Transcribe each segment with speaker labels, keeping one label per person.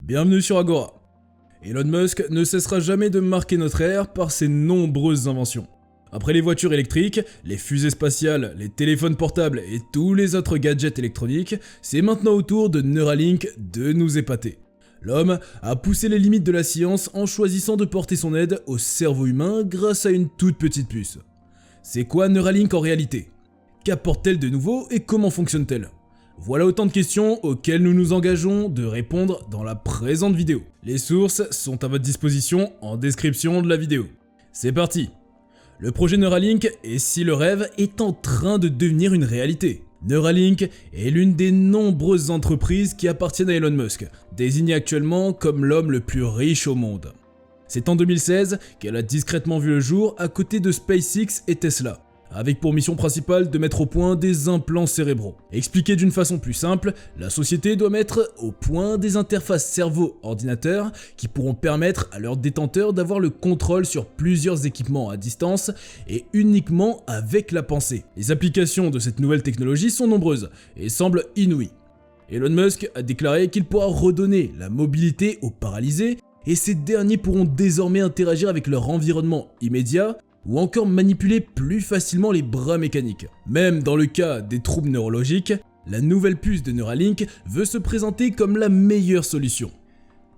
Speaker 1: Bienvenue sur Agora. Elon Musk ne cessera jamais de marquer notre ère par ses nombreuses inventions. Après les voitures électriques, les fusées spatiales, les téléphones portables et tous les autres gadgets électroniques, c'est maintenant au tour de Neuralink de nous épater. L'homme a poussé les limites de la science en choisissant de porter son aide au cerveau humain grâce à une toute petite puce. C'est quoi Neuralink en réalité? Qu'apporte-t-elle de nouveau et comment fonctionne-t-elle? Voilà autant de questions auxquelles nous nous engageons de répondre dans la présente vidéo. Les sources sont à votre disposition en description de la vidéo. C'est parti! Le projet Neuralink, et si le rêve, est en train de devenir une réalité. Neuralink est l'une des nombreuses entreprises qui appartiennent à Elon Musk, désigné actuellement comme l'homme le plus riche au monde. C'est en 2016 qu'elle a discrètement vu le jour à côté de SpaceX et Tesla, avec pour mission principale de mettre au point des implants cérébraux. Expliqué d'une façon plus simple, la société doit mettre au point des interfaces cerveau-ordinateur qui pourront permettre à leurs détenteurs d'avoir le contrôle sur plusieurs équipements à distance et uniquement avec la pensée. Les applications de cette nouvelle technologie sont nombreuses et semblent inouïes. Elon Musk a déclaré qu'il pourra redonner la mobilité aux paralysés et ces derniers pourront désormais interagir avec leur environnement immédiat ou encore manipuler plus facilement les bras mécaniques. Même dans le cas des troubles neurologiques, la nouvelle puce de Neuralink veut se présenter comme la meilleure solution.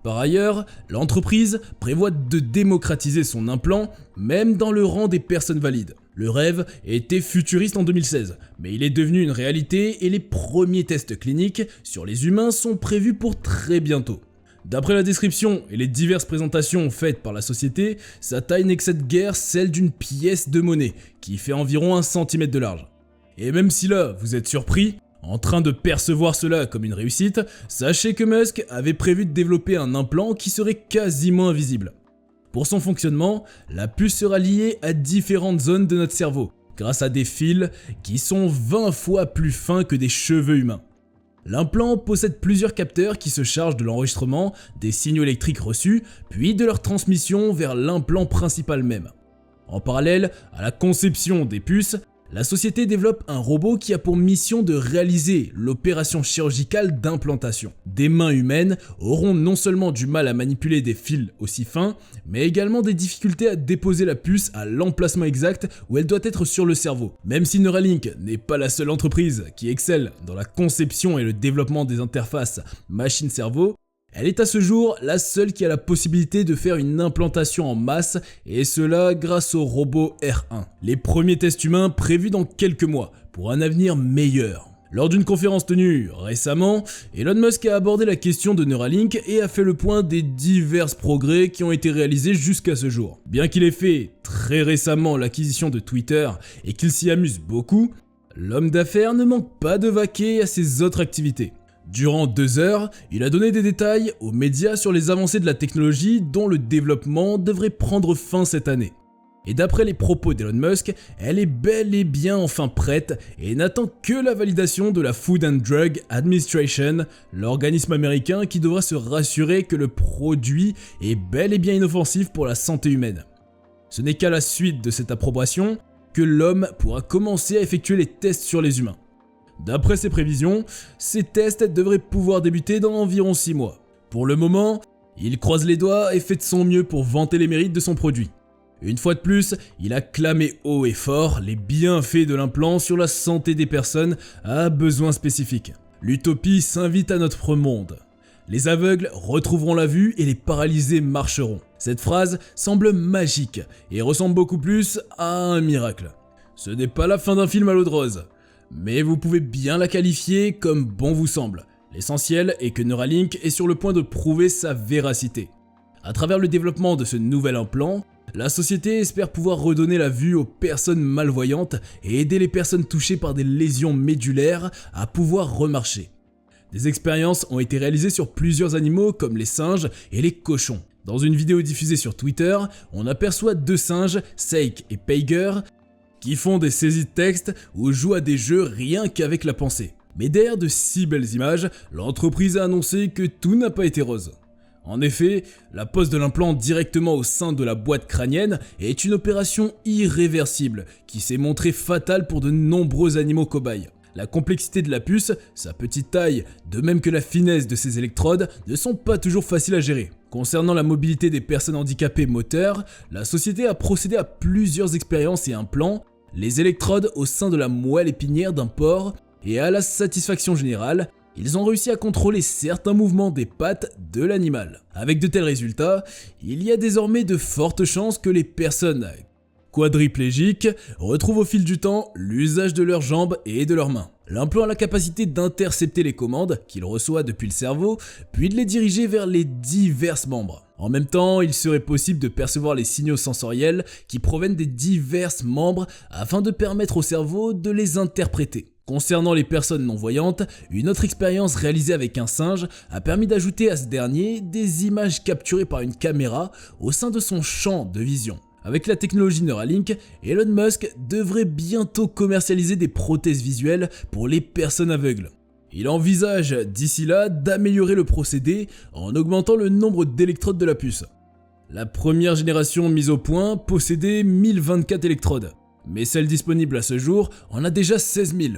Speaker 1: Par ailleurs, l'entreprise prévoit de démocratiser son implant, même dans le rang des personnes valides. Le rêve était futuriste en 2016, mais il est devenu une réalité et les premiers tests cliniques sur les humains sont prévus pour très bientôt. D'après la description et les diverses présentations faites par la société, sa taille n'excède guère celle d'une pièce de monnaie, qui fait environ 1 cm de large. Et même si là, vous êtes surpris, en train de percevoir cela comme une réussite, sachez que Musk avait prévu de développer un implant qui serait quasiment invisible. Pour son fonctionnement, la puce sera liée à différentes zones de notre cerveau, grâce à des fils qui sont 20 fois plus fins que des cheveux humains. L'implant possède plusieurs capteurs qui se chargent de l'enregistrement des signaux électriques reçus, puis de leur transmission vers l'implant principal même. En parallèle à la conception des puces, la société développe un robot qui a pour mission de réaliser l'opération chirurgicale d'implantation. Des mains humaines auront non seulement du mal à manipuler des fils aussi fins, mais également des difficultés à déposer la puce à l'emplacement exact où elle doit être sur le cerveau. Même si Neuralink n'est pas la seule entreprise qui excelle dans la conception et le développement des interfaces machine-cerveau, elle est à ce jour la seule qui a la possibilité de faire une implantation en masse et cela grâce au robot R1. Les premiers tests humains prévus dans quelques mois pour un avenir meilleur. Lors d'une conférence tenue récemment, Elon Musk a abordé la question de Neuralink et a fait le point des divers progrès qui ont été réalisés jusqu'à ce jour. Bien qu'il ait fait très récemment l'acquisition de Twitter et qu'il s'y amuse beaucoup, l'homme d'affaires ne manque pas de vaquer à ses autres activités. Durant 2 heures, il a donné des détails aux médias sur les avancées de la technologie dont le développement devrait prendre fin cette année. Et d'après les propos d'Elon Musk, elle est bel et bien enfin prête et n'attend que la validation de la Food and Drug Administration, l'organisme américain qui devra se rassurer que le produit est bel et bien inoffensif pour la santé humaine. Ce n'est qu'à la suite de cette approbation que l'homme pourra commencer à effectuer les tests sur les humains. D'après ses prévisions, ces tests devraient pouvoir débuter dans environ 6 mois. Pour le moment, il croise les doigts et fait de son mieux pour vanter les mérites de son produit. Une fois de plus, il a clamé haut et fort les bienfaits de l'implant sur la santé des personnes à besoins spécifiques. L'utopie s'invite à notre monde. Les aveugles retrouveront la vue et les paralysés marcheront. Cette phrase semble magique et ressemble beaucoup plus à un miracle. Ce n'est pas la fin d'un film à l'eau de rose. Mais vous pouvez bien la qualifier comme bon vous semble. L'essentiel est que Neuralink est sur le point de prouver sa véracité. À travers le développement de ce nouvel implant, la société espère pouvoir redonner la vue aux personnes malvoyantes et aider les personnes touchées par des lésions médulaires à pouvoir remarcher. Des expériences ont été réalisées sur plusieurs animaux comme les singes et les cochons. Dans une vidéo diffusée sur Twitter, on aperçoit 2 singes, Seik et Peiger, qui font des saisies de texte ou jouent à des jeux rien qu'avec la pensée. Mais derrière de si belles images, l'entreprise a annoncé que tout n'a pas été rose. En effet, la pose de l'implant directement au sein de la boîte crânienne est une opération irréversible qui s'est montrée fatale pour de nombreux animaux cobayes. La complexité de la puce, sa petite taille, de même que la finesse de ses électrodes, ne sont pas toujours faciles à gérer. Concernant la mobilité des personnes handicapées moteurs, la société a procédé à plusieurs expériences et implants, les électrodes au sein de la moelle épinière d'un porc, et à la satisfaction générale, ils ont réussi à contrôler certains mouvements des pattes de l'animal. Avec de tels résultats, il y a désormais de fortes chances que les personnes quadriplégiques retrouvent au fil du temps l'usage de leurs jambes et de leurs mains. L'implant a la capacité d'intercepter les commandes qu'il reçoit depuis le cerveau, puis de les diriger vers les divers membres. En même temps, il serait possible de percevoir les signaux sensoriels qui proviennent des divers membres afin de permettre au cerveau de les interpréter. Concernant les personnes non-voyantes, une autre expérience réalisée avec un singe a permis d'ajouter à ce dernier des images capturées par une caméra au sein de son champ de vision. Avec la technologie Neuralink, Elon Musk devrait bientôt commercialiser des prothèses visuelles pour les personnes aveugles. Il envisage d'ici là d'améliorer le procédé en augmentant le nombre d'électrodes de la puce. La première génération mise au point possédait 1024 électrodes, mais celle disponible à ce jour en a déjà 16 000.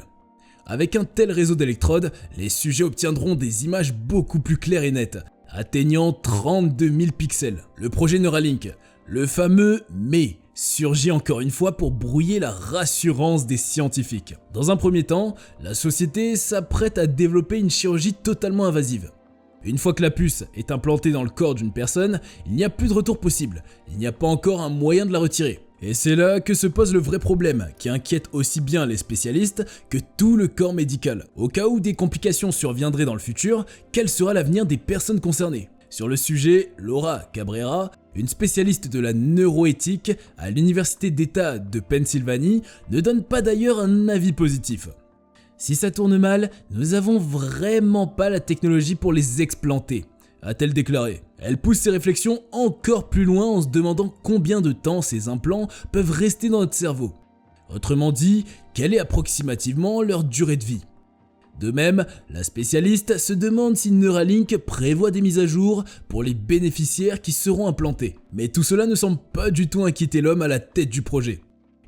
Speaker 1: Avec un tel réseau d'électrodes, les sujets obtiendront des images beaucoup plus claires et nettes, atteignant 32 000 pixels. Le projet Neuralink, le fameux mais, surgit encore une fois pour brouiller la rassurance des scientifiques. Dans un premier temps, la société s'apprête à développer une chirurgie totalement invasive. Une fois que la puce est implantée dans le corps d'une personne, il n'y a plus de retour possible, il n'y a pas encore un moyen de la retirer. Et c'est là que se pose le vrai problème, qui inquiète aussi bien les spécialistes que tout le corps médical. Au cas où des complications surviendraient dans le futur, quel sera l'avenir des personnes concernées ? Sur le sujet, Laura Cabrera, une spécialiste de la neuroéthique à l'université d'État de Pennsylvanie, ne donne pas d'ailleurs un avis positif. Si ça tourne mal, nous avons vraiment pas la technologie pour les explanter, a-t-elle déclaré. Elle pousse ses réflexions encore plus loin en se demandant combien de temps ces implants peuvent rester dans notre cerveau. Autrement dit, quelle est approximativement leur durée de vie. De même, la spécialiste se demande si Neuralink prévoit des mises à jour pour les bénéficiaires qui seront implantés. Mais tout cela ne semble pas du tout inquiéter l'homme à la tête du projet.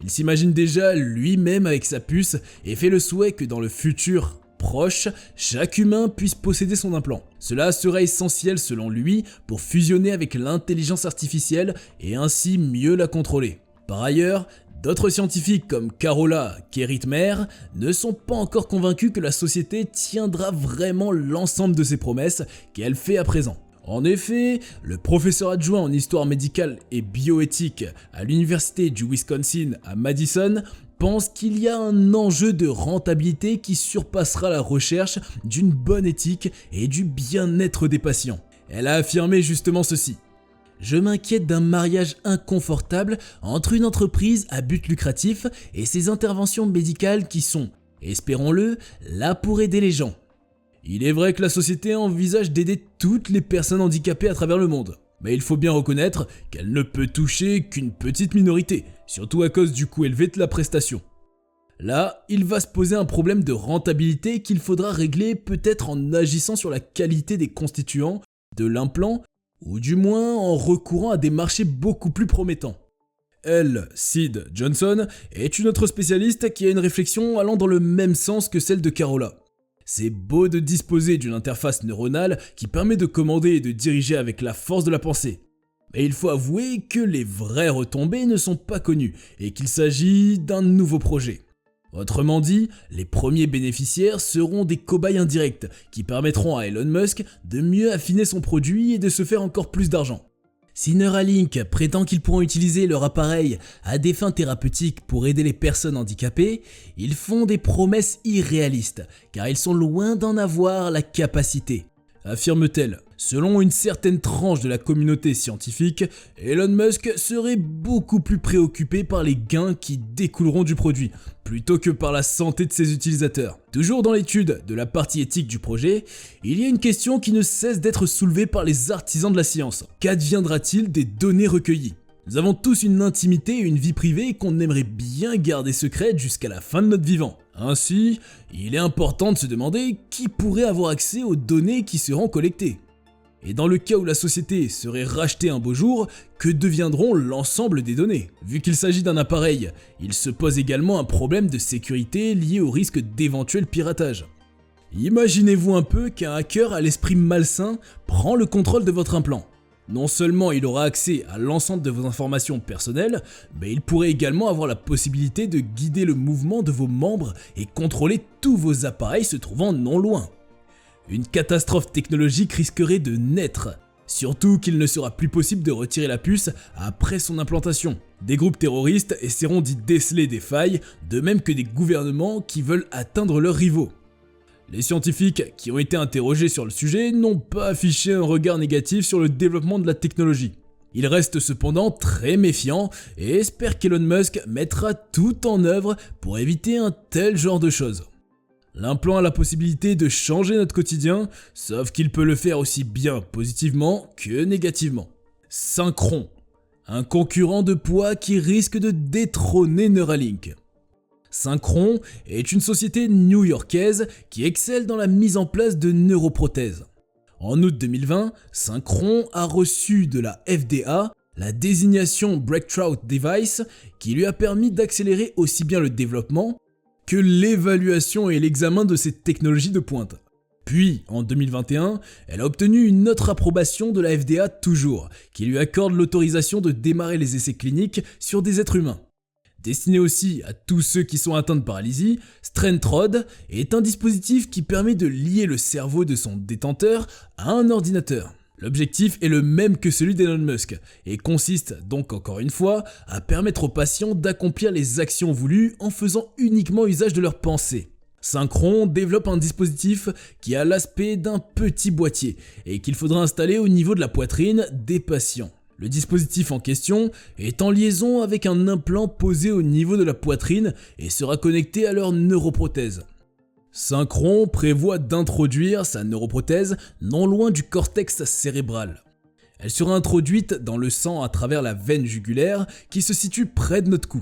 Speaker 1: Il s'imagine déjà lui-même avec sa puce et fait le souhait que dans le futur proche, chaque humain puisse posséder son implant. Cela sera essentiel selon lui pour fusionner avec l'intelligence artificielle et ainsi mieux la contrôler. Par ailleurs, d'autres scientifiques comme Carola Keritmer ne sont pas encore convaincus que la société tiendra vraiment l'ensemble de ses promesses qu'elle fait à présent. En effet, le professeur adjoint en histoire médicale et bioéthique à l'université du Wisconsin à Madison pense qu'il y a un enjeu de rentabilité qui surpassera la recherche d'une bonne éthique et du bien-être des patients. Elle a affirmé justement ceci. Je m'inquiète d'un mariage inconfortable entre une entreprise à but lucratif et ses interventions médicales qui sont, espérons-le, là pour aider les gens. Il est vrai que la société envisage d'aider toutes les personnes handicapées à travers le monde, mais il faut bien reconnaître qu'elle ne peut toucher qu'une petite minorité, surtout à cause du coût élevé de la prestation. Là, il va se poser un problème de rentabilité qu'il faudra régler peut-être en agissant sur la qualité des constituants de l'implant, ou du moins en recourant à des marchés beaucoup plus promettants. Elle, Sid Johnson, est une autre spécialiste qui a une réflexion allant dans le même sens que celle de Carola. C'est beau de disposer d'une interface neuronale qui permet de commander et de diriger avec la force de la pensée. Mais il faut avouer que les vraies retombées ne sont pas connues et qu'il s'agit d'un nouveau projet. Autrement dit, les premiers bénéficiaires seront des cobayes indirects qui permettront à Elon Musk de mieux affiner son produit et de se faire encore plus d'argent. Si Neuralink prétend qu'ils pourront utiliser leur appareil à des fins thérapeutiques pour aider les personnes handicapées, ils font des promesses irréalistes car ils sont loin d'en avoir la capacité, affirme-t-elle. Selon une certaine tranche de la communauté scientifique, Elon Musk serait beaucoup plus préoccupé par les gains qui découleront du produit, plutôt que par la santé de ses utilisateurs. Toujours dans l'étude de la partie éthique du projet, il y a une question qui ne cesse d'être soulevée par les artisans de la science. Qu'adviendra-t-il des données recueillies ? Nous avons tous une intimité et une vie privée qu'on aimerait bien garder secrète jusqu'à la fin de notre vivant. Ainsi, il est important de se demander qui pourrait avoir accès aux données qui seront collectées. Et dans le cas où la société serait rachetée un beau jour, que deviendront l'ensemble des données? Vu qu'il s'agit d'un appareil, il se pose également un problème de sécurité lié au risque d'éventuel piratage. Imaginez-vous un peu qu'un hacker à l'esprit malsain prend le contrôle de votre implant. Non seulement il aura accès à l'ensemble de vos informations personnelles, mais il pourrait également avoir la possibilité de guider le mouvement de vos membres et contrôler tous vos appareils se trouvant non loin. Une catastrophe technologique risquerait de naître, surtout qu'il ne sera plus possible de retirer la puce après son implantation. Des groupes terroristes essaieront d'y déceler des failles, de même que des gouvernements qui veulent atteindre leurs rivaux. Les scientifiques qui ont été interrogés sur le sujet n'ont pas affiché un regard négatif sur le développement de la technologie. Ils restent cependant très méfiants et espèrent qu'Elon Musk mettra tout en œuvre pour éviter un tel genre de choses. L'implant a la possibilité de changer notre quotidien, sauf qu'il peut le faire aussi bien positivement que négativement. Synchron, un concurrent de poids qui risque de détrôner Neuralink. Synchron est une société new-yorkaise qui excelle dans la mise en place de neuroprothèses. En août 2020, Synchron a reçu de la FDA la désignation Breakthrough Device qui lui a permis d'accélérer aussi bien le développement que l'évaluation et l'examen de ces technologies de pointe. Puis, en 2021, elle a obtenu une autre approbation de la FDA toujours, qui lui accorde l'autorisation de démarrer les essais cliniques sur des êtres humains. Destiné aussi à tous ceux qui sont atteints de paralysie, Stentrod est un dispositif qui permet de lier le cerveau de son détenteur à un ordinateur. L'objectif est le même que celui d'Elon Musk et consiste donc encore une fois à permettre aux patients d'accomplir les actions voulues en faisant uniquement usage de leurs pensées. Synchron développe un dispositif qui a l'aspect d'un petit boîtier et qu'il faudra installer au niveau de la poitrine des patients. Le dispositif en question est en liaison avec un implant posé au niveau de la poitrine et sera connecté à leur neuroprothèse. Synchron prévoit d'introduire sa neuroprothèse non loin du cortex cérébral. Elle sera introduite dans le sang à travers la veine jugulaire qui se situe près de notre cou.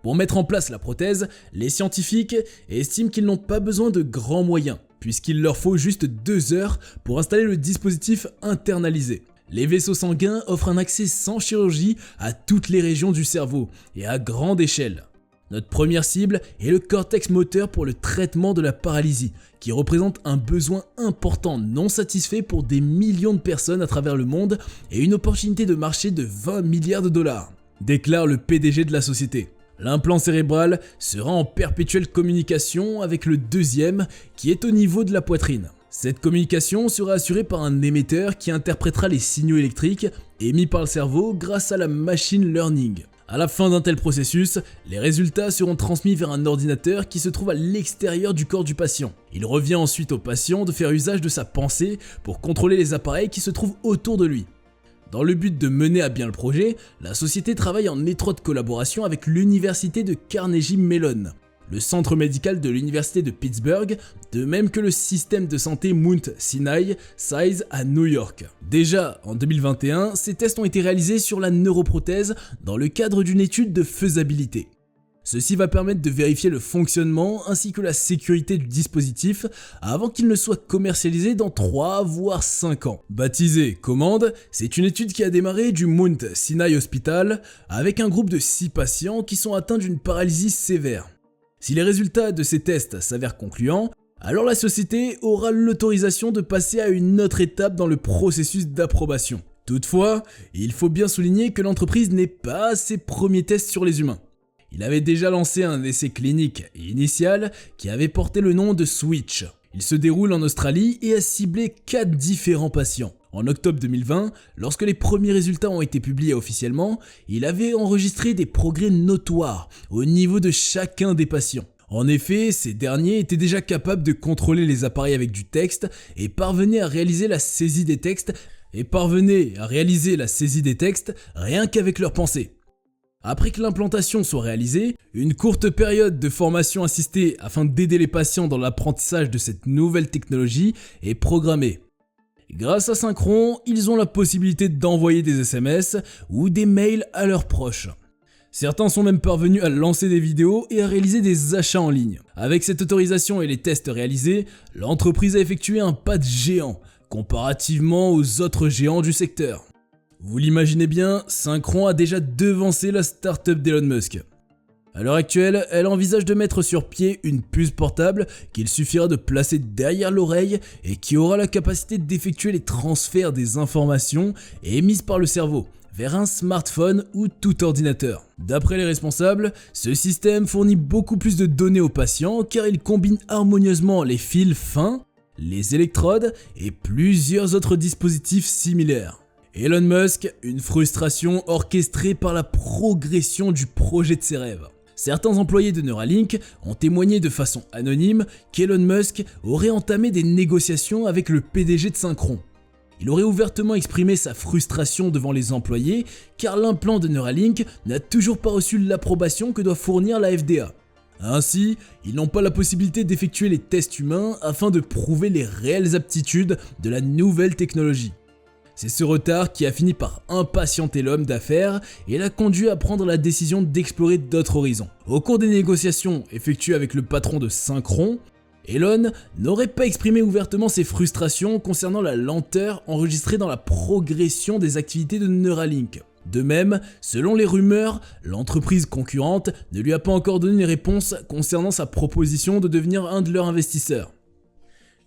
Speaker 1: Pour mettre en place la prothèse, les scientifiques estiment qu'ils n'ont pas besoin de grands moyens, puisqu'il leur faut juste 2 heures pour installer le dispositif internalisé. Les vaisseaux sanguins offrent un accès sans chirurgie à toutes les régions du cerveau et à grande échelle. Notre première cible est le cortex moteur pour le traitement de la paralysie, qui représente un besoin important non satisfait pour des millions de personnes à travers le monde et une opportunité de marché de 20 milliards de dollars, déclare le PDG de la société. L'implant cérébral sera en perpétuelle communication avec le deuxième qui est au niveau de la poitrine. Cette communication sera assurée par un émetteur qui interprétera les signaux électriques émis par le cerveau grâce à la machine learning. À la fin d'un tel processus, les résultats seront transmis vers un ordinateur qui se trouve à l'extérieur du corps du patient. Il revient ensuite au patient de faire usage de sa pensée pour contrôler les appareils qui se trouvent autour de lui. Dans le but de mener à bien le projet, la société travaille en étroite collaboration avec l'université de Carnegie Mellon, le centre médical de l'université de Pittsburgh, de même que le système de santé Mount Sinai à New York. Déjà en 2021, ces tests ont été réalisés sur la neuroprothèse dans le cadre d'une étude de faisabilité. Ceci va permettre de vérifier le fonctionnement ainsi que la sécurité du dispositif avant qu'il ne soit commercialisé dans 3 voire 5 ans. Baptisé Commande, c'est une étude qui a démarré du Mount Sinai Hospital avec un groupe de 6 patients qui sont atteints d'une paralysie sévère. Si les résultats de ces tests s'avèrent concluants, alors la société aura l'autorisation de passer à une autre étape dans le processus d'approbation. Toutefois, il faut bien souligner que l'entreprise n'est pas à ses premiers tests sur les humains. Il avait déjà lancé un essai clinique initial qui avait porté le nom de Switch. Il se déroule en Australie et a ciblé 4 différents patients. En octobre 2020, lorsque les premiers résultats ont été publiés officiellement, il avait enregistré des progrès notoires au niveau de chacun des patients. En effet, ces derniers étaient déjà capables de contrôler les appareils avec du texte et parvenaient à réaliser la saisie des textes rien qu'avec leurs pensées. Après que l'implantation soit réalisée, une courte période de formation assistée afin d'aider les patients dans l'apprentissage de cette nouvelle technologie est programmée. Grâce à Synchron, ils ont la possibilité d'envoyer des SMS ou des mails à leurs proches. Certains sont même parvenus à lancer des vidéos et à réaliser des achats en ligne. Avec cette autorisation et les tests réalisés, l'entreprise a effectué un pas de géant, comparativement aux autres géants du secteur. Vous l'imaginez bien, Synchron a déjà devancé la startup d'Elon Musk. À l'heure actuelle, elle envisage de mettre sur pied une puce portable qu'il suffira de placer derrière l'oreille et qui aura la capacité d'effectuer les transferts des informations émises par le cerveau vers un smartphone ou tout ordinateur. D'après les responsables, ce système fournit beaucoup plus de données aux patients car il combine harmonieusement les fils fins, les électrodes et plusieurs autres dispositifs similaires. Elon Musk, une frustration orchestrée par la progression du projet de ses rêves. Certains employés de Neuralink ont témoigné de façon anonyme qu'Elon Musk aurait entamé des négociations avec le PDG de Synchron. Il aurait ouvertement exprimé sa frustration devant les employés car l'implant de Neuralink n'a toujours pas reçu l'approbation que doit fournir la FDA. Ainsi, ils n'ont pas la possibilité d'effectuer les tests humains afin de prouver les réelles aptitudes de la nouvelle technologie. C'est ce retard qui a fini par impatienter l'homme d'affaires et l'a conduit à prendre la décision d'explorer d'autres horizons. Au cours des négociations effectuées avec le patron de Synchron, Elon n'aurait pas exprimé ouvertement ses frustrations concernant la lenteur enregistrée dans la progression des activités de Neuralink. De même, selon les rumeurs, l'entreprise concurrente ne lui a pas encore donné une réponse concernant sa proposition de devenir un de leurs investisseurs.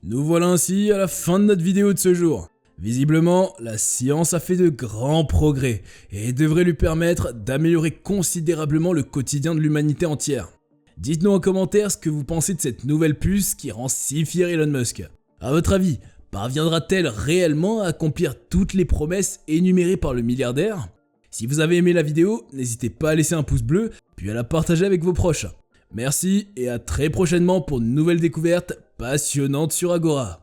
Speaker 1: Nous voilà ainsi à la fin de notre vidéo de ce jour. Visiblement, la science a fait de grands progrès et devrait lui permettre d'améliorer considérablement le quotidien de l'humanité entière. Dites-nous en commentaire ce que vous pensez de cette nouvelle puce qui rend si fier Elon Musk. A votre avis, parviendra-t-elle réellement à accomplir toutes les promesses énumérées par le milliardaire? Si vous avez aimé la vidéo, n'hésitez pas à laisser un pouce bleu puis à la partager avec vos proches. Merci et à très prochainement pour de nouvelles découvertes passionnantes sur Agora.